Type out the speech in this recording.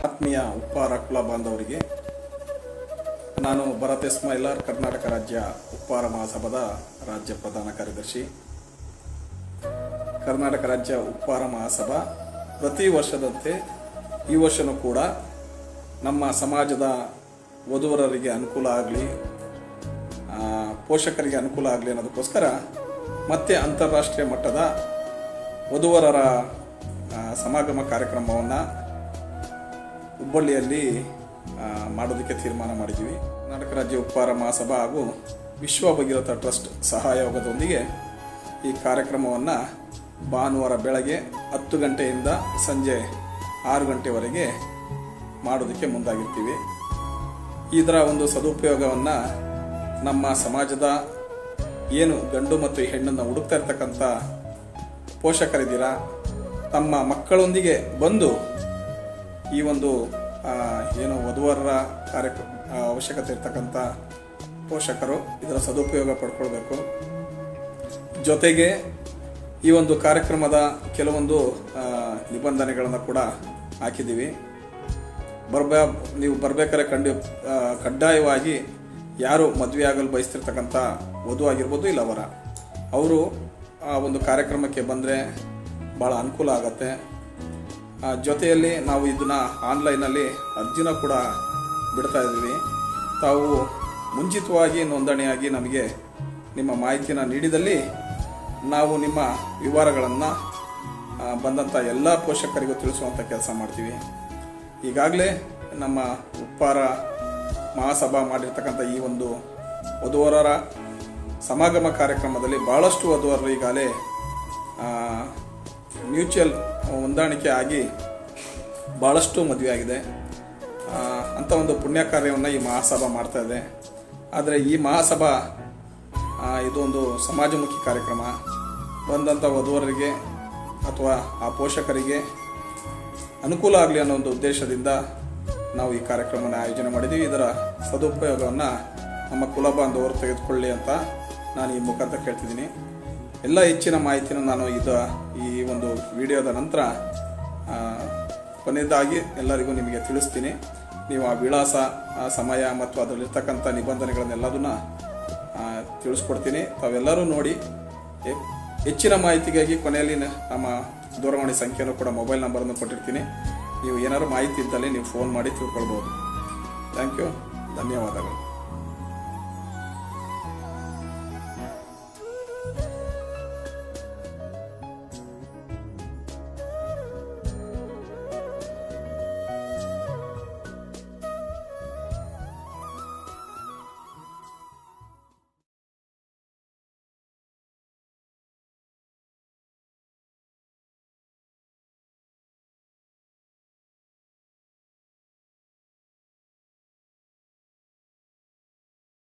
ಆತ್ಮೀಯ ಉಪ್ಪಾರ ಕುಲ ಬಾಂಧವರಿಗೆ ನಾನು ಭರತ್ ಎಸ್ ಮೈಲಾರ್, ಕರ್ನಾಟಕ ರಾಜ್ಯ ಉಪ್ಪಾರ ಮಹಾಸಭಾದ ರಾಜ್ಯ ಪ್ರಧಾನ ಕಾರ್ಯದರ್ಶಿ. ಕರ್ನಾಟಕ ರಾಜ್ಯ ಉಪ್ಪಾರ ಮಹಾಸಭಾ ಪ್ರತಿ ವರ್ಷದಂತೆ ಈ ವರ್ಷವೂ ಕೂಡ ನಮ್ಮ ಸಮಾಜದ ವಧುವರರಿಗೆ ಅನುಕೂಲ ಆಗಲಿ, ಪೋಷಕರಿಗೆ ಅನುಕೂಲ ಆಗಲಿ ಅನ್ನೋದಕ್ಕೋಸ್ಕರ ಮತ್ತೆ ಅಂತಾರಾಷ್ಟ್ರೀಯ ಮಟ್ಟದ ವಧುವರರ ಸಮಾಗಮ ಕಾರ್ಯಕ್ರಮವನ್ನು ಹುಬ್ಬಳ್ಳಿಯಲ್ಲಿ ಮಾಡೋದಕ್ಕೆ ತೀರ್ಮಾನ ಮಾಡಿದ್ದೀವಿ. ಕರ್ನಾಟಕ ರಾಜ್ಯ ಉಪ್ಪಾರ ಮಹಾಸಭಾ ಹಾಗೂ ವಿಶ್ವ ಭಗೀರಥ ಟ್ರಸ್ಟ್ ಸಹಯೋಗದೊಂದಿಗೆ ಈ ಕಾರ್ಯಕ್ರಮವನ್ನು ಭಾನುವಾರ ಬೆಳಗ್ಗೆ 10 ಗಂಟೆಯಿಂದ ಸಂಜೆ 6 ಗಂಟೆವರೆಗೆ ಮಾಡೋದಕ್ಕೆ ಮುಂದಾಗಿರ್ತೀವಿ. ಇದರ ಒಂದು ಸದುಪಯೋಗವನ್ನು ನಮ್ಮ ಸಮಾಜದ ಏನು ಗಂಡು ಮತ್ತು ಹೆಣ್ಣನ್ನು ಹುಡುಕ್ತಾ ಇರ್ತಕ್ಕಂಥ ಪೋಷಕರಿದ್ದೀರಾ, ತಮ್ಮ ಮಕ್ಕಳೊಂದಿಗೆ ಬಂದು ಈ ಒಂದು ಏನು ವಧುವರರ ಅವಶ್ಯಕತೆ ಇರ್ತಕ್ಕಂಥ ಪೋಷಕರು ಇದರ ಸದುಪಯೋಗ ಪಡ್ಕೊಳ್ಬೇಕು. ಜೊತೆಗೆ ಈ ಒಂದು ಕಾರ್ಯಕ್ರಮದ ಕೆಲವೊಂದು ನಿಬಂಧನೆಗಳನ್ನು ಕೂಡ ಹಾಕಿದ್ದೀವಿ. ನೀವು ಬರಬೇಕಾದ್ರೆ ಕಡ್ಡಾಯವಾಗಿ ಯಾರು ಮದುವೆ ಆಗಲು ಬಯಸ್ತಿರ್ತಕ್ಕಂಥ ವಧು ಆಗಿರ್ಬೋದು ಇಲ್ಲ ವರ, ಅವರು ಆ ಒಂದು ಕಾರ್ಯಕ್ರಮಕ್ಕೆ ಬಂದರೆ ಭಾಳ ಅನುಕೂಲ ಆಗತ್ತೆ. ಜೊತೆಯಲ್ಲಿ ನಾವು ಇದನ್ನು ಆನ್ಲೈನಲ್ಲಿ ಅರ್ಜಿನ ಕೂಡ ಬಿಡ್ತಾ ಇದ್ದೀವಿ. ತಾವು ಮುಂಚಿತವಾಗಿ ನೋಂದಣಿಯಾಗಿ ನಮಗೆ ನಿಮ್ಮ ಮಾಹಿತಿನ ನೀಡಿದಲ್ಲಿ ನಾವು ನಿಮ್ಮ ವಿವರಗಳನ್ನು ಬಂದಂಥ ಎಲ್ಲ ಪೋಷಕರಿಗೂ ತಿಳಿಸುವಂಥ ಕೆಲಸ ಮಾಡ್ತೀವಿ. ಈಗಾಗಲೇ ನಮ್ಮ ಉಪ್ಪಾರ ಮಹಾಸಭಾ ಮಾಡಿರ್ತಕ್ಕಂಥ ಈ ಒಂದು ವಧುವರರ ಸಮಾಗಮ ಕಾರ್ಯಕ್ರಮದಲ್ಲಿ ಭಾಳಷ್ಟು ವಧುವರರು ಈಗಾಗಲೇ ಮ್ಯೂಚುವಲ್ ಹೊಂದಾಣಿಕೆ ಆಗಿ ಭಾಳಷ್ಟು ಮದುವೆ ಆಗಿದೆ. ಅಂಥ ಒಂದು ಪುಣ್ಯ ಕಾರ್ಯವನ್ನು ಈ ಮಹಾಸಭಾ ಮಾಡ್ತಾ ಇದೆ. ಆದರೆ ಈ ಮಹಾಸಭಾ ಇದೊಂದು ಸಮಾಜಮುಖಿ ಕಾರ್ಯಕ್ರಮ. ಬಂದಂಥ ವಧುವರರಿಗೆ ಅಥವಾ ಆ ಪೋಷಕರಿಗೆ ಅನುಕೂಲ ಆಗಲಿ ಅನ್ನೋ ಒಂದು ಉದ್ದೇಶದಿಂದ ನಾವು ಈ ಕಾರ್ಯಕ್ರಮನ ಆಯೋಜನೆ ಮಾಡಿದ್ದೀವಿ. ಇದರ ಸದುಪಯೋಗವನ್ನು ನಮ್ಮ ಕುಲ ಬಾಂಧವರು ತೆಗೆದುಕೊಳ್ಳಿ ಅಂತ ನಾನು ಈ ಮುಖಾಂತರ ಕೇಳ್ತಿದ್ದೀನಿ. ಎಲ್ಲ ಹೆಚ್ಚಿನ ಮಾಹಿತಿನ ನಾನು ಈ ಒಂದು ವಿಡಿಯೋದ ನಂತರ ಕೊನೆಯದಾಗಿ ಎಲ್ಲರಿಗೂ ನಿಮಗೆ ತಿಳಿಸ್ತೀನಿ. ನೀವು ಆ ವಿಳಾಸ, ಆ ಸಮಯ ಮತ್ತು ಅದರಲ್ಲಿರ್ತಕ್ಕಂಥ ನಿಬಂಧನೆಗಳನ್ನೆಲ್ಲದನ್ನ ತಿಳಿಸ್ಕೊಡ್ತೀನಿ. ತಾವೆಲ್ಲರೂ ನೋಡಿ. ಹೆಚ್ಚಿನ ಮಾಹಿತಿಗಾಗಿ ಕೊನೆಯಲ್ಲಿ ನಮ್ಮ ದೂರವಾಣಿ ಸಂಖ್ಯೆಯನ್ನು ಕೂಡ ಮೊಬೈಲ್ ನಂಬರನ್ನು ಕೊಟ್ಟಿರ್ತೀನಿ. ನೀವು ಏನಾದರೂ ಮಾಹಿತಿ ಇದ್ದಲ್ಲಿ ನೀವು ಫೋನ್ ಮಾಡಿ ತಿಳ್ಕೊಳ್ಬೋದು. Thank you. ಧನ್ಯವಾದಗಳು.